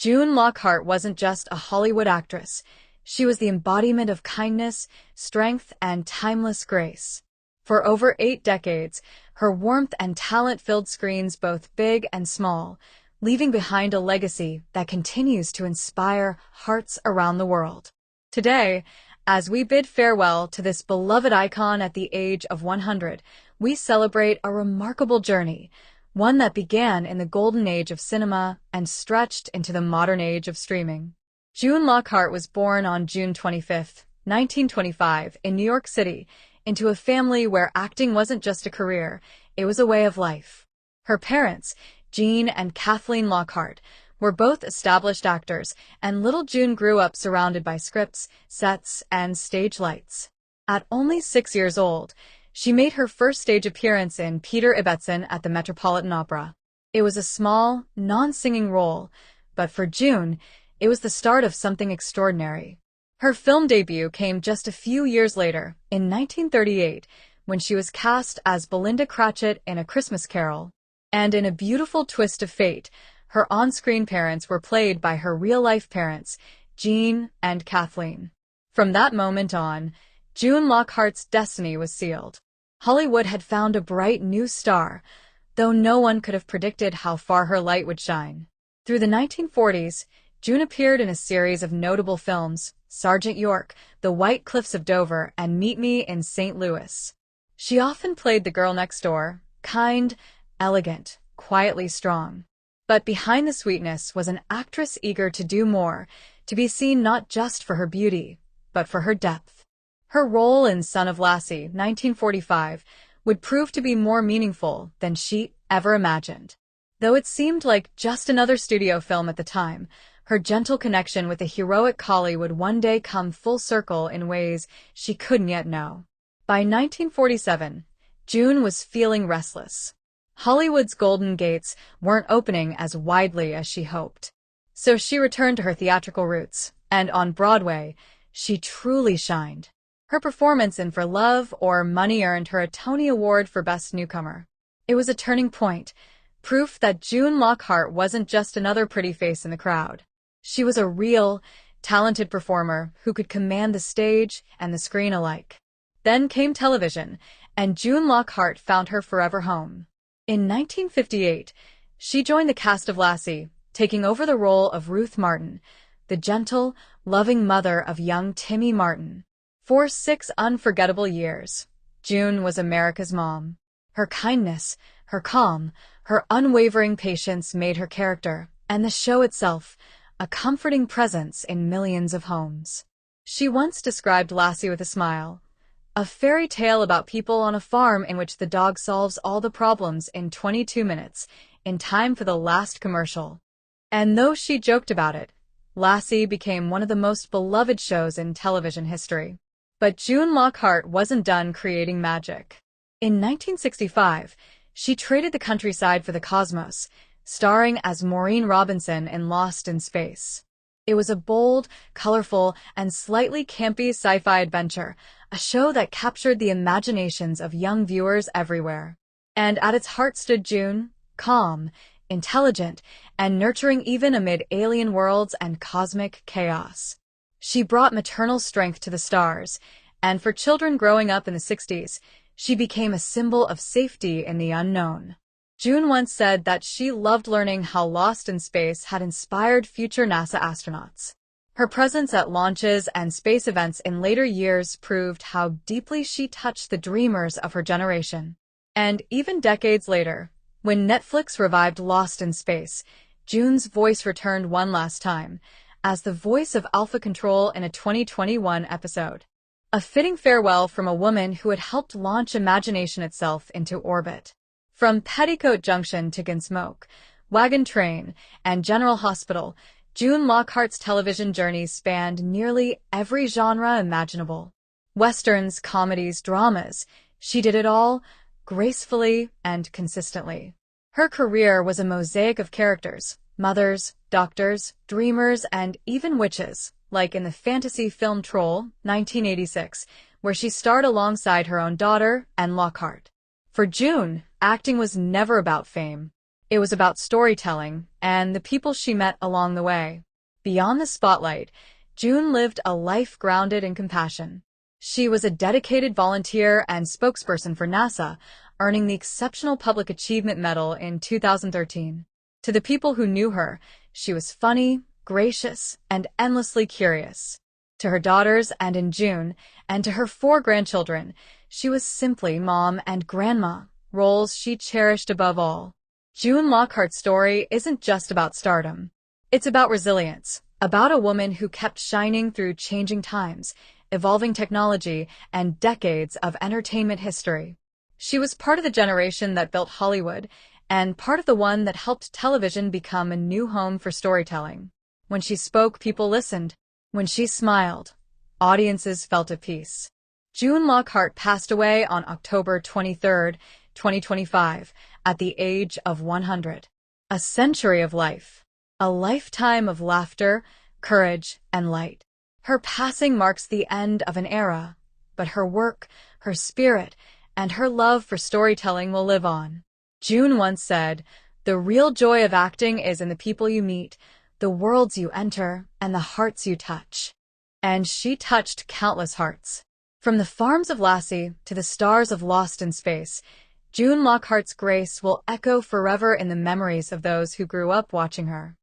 June Lockhart wasn't just a Hollywood actress. She was the embodiment of kindness, strength, and timeless grace. For over 8 decades, her warmth and talent filled screens both big and small, leaving behind a legacy that continues to inspire hearts around the world. Today, as we bid farewell to this beloved icon at the age of 100, we celebrate a remarkable journey, one that began in the golden age of cinema and stretched into the modern age of streaming. June Lockhart was born on June 25, 1925, in New York City, into a family where acting wasn't just a career, it was a way of life. Her parents, Jean and Kathleen Lockhart, were both established actors, and little June grew up surrounded by scripts, sets, and stage lights. At only 6 years old, she made her first stage appearance in Peter Ibbetson at the Metropolitan Opera. It was a small, non-singing role, but for June, it was the start of something extraordinary. Her film debut came just a few years later, in 1938, when she was cast as Belinda Cratchit in A Christmas Carol. And in a beautiful twist of fate, her on-screen parents were played by her real-life parents, Jean and Kathleen. From that moment on, June Lockhart's destiny was sealed. Hollywood had found a bright new star, though no one could have predicted how far her light would shine. Through the 1940s, June appeared in a series of notable films, Sergeant York, The White Cliffs of Dover, and Meet Me in St. Louis. She often played the girl next door, kind, elegant, quietly strong. But behind the sweetness was an actress eager to do more, to be seen not just for her beauty, but for her depth. Her role in Son of Lassie, 1945, would prove to be more meaningful than she ever imagined. Though it seemed like just another studio film at the time, her gentle connection with the heroic collie would one day come full circle in ways she couldn't yet know. By 1947, June was feeling restless. Hollywood's golden gates weren't opening as widely as she hoped. So she returned to her theatrical roots, and on Broadway, she truly shined. Her performance in For Love or Money earned her a Tony Award for Best Newcomer. It was a turning point, proof that June Lockhart wasn't just another pretty face in the crowd. She was a real, talented performer who could command the stage and the screen alike. Then came television, and June Lockhart found her forever home. In 1958, she joined the cast of Lassie, taking over the role of Ruth Martin, the gentle, loving mother of young Timmy Martin. For 6 unforgettable years, June was America's mom. Her kindness, her calm, her unwavering patience made her character, and the show itself, a comforting presence in millions of homes. She once described Lassie with a smile, a fairy tale about people on a farm in which the dog solves all the problems in 22 minutes, in time for the last commercial. And though she joked about it, Lassie became one of the most beloved shows in television history. But June Lockhart wasn't done creating magic. In 1965, she traded the countryside for the cosmos, starring as Maureen Robinson in Lost in Space. It was a bold, colorful, and slightly campy sci-fi adventure, a show that captured the imaginations of young viewers everywhere. And at its heart stood June, calm, intelligent, and nurturing even amid alien worlds and cosmic chaos. She brought maternal strength to the stars, and for children growing up in the 60s, she became a symbol of safety in the unknown. June once said that she loved learning how Lost in Space had inspired future NASA astronauts. Her presence at launches and space events in later years proved how deeply she touched the dreamers of her generation. And even decades later, when Netflix revived Lost in Space, June's voice returned one last time, as the voice of Alpha Control in a 2021 episode. A fitting farewell from a woman who had helped launch imagination itself into orbit. From Petticoat Junction to Gunsmoke, Wagon Train, and General Hospital, June Lockhart's television journey spanned nearly every genre imaginable. Westerns, comedies, dramas, she did it all, gracefully and consistently. Her career was a mosaic of characters, mothers, doctors, dreamers, and even witches, like in the fantasy film Troll, 1986, where she starred alongside her own daughter, Anne Lockhart. For June, acting was never about fame. It was about storytelling and the people she met along the way. Beyond the spotlight, June lived a life grounded in compassion. She was a dedicated volunteer and spokesperson for NASA, earning the Exceptional Public Achievement Medal in 2013. To the people who knew her, she was funny, gracious, and endlessly curious. To her daughters and in June, and to her 4 grandchildren, she was simply mom and grandma, roles she cherished above all. June Lockhart's story isn't just about stardom. It's about resilience, about a woman who kept shining through changing times, evolving technology, and decades of entertainment history. She was part of the generation that built Hollywood, and part of the one that helped television become a new home for storytelling. When she spoke, people listened. When she smiled, audiences felt at peace. June Lockhart passed away on October 23, 2025, at the age of 100. A century of life. A lifetime of laughter, courage, and light. Her passing marks the end of an era, but her work, her spirit, and her love for storytelling will live on. June once said, "The real joy of acting is in the people you meet, the worlds you enter, and the hearts you touch." And she touched countless hearts. From the farms of Lassie to the stars of Lost in Space, June Lockhart's grace will echo forever in the memories of those who grew up watching her.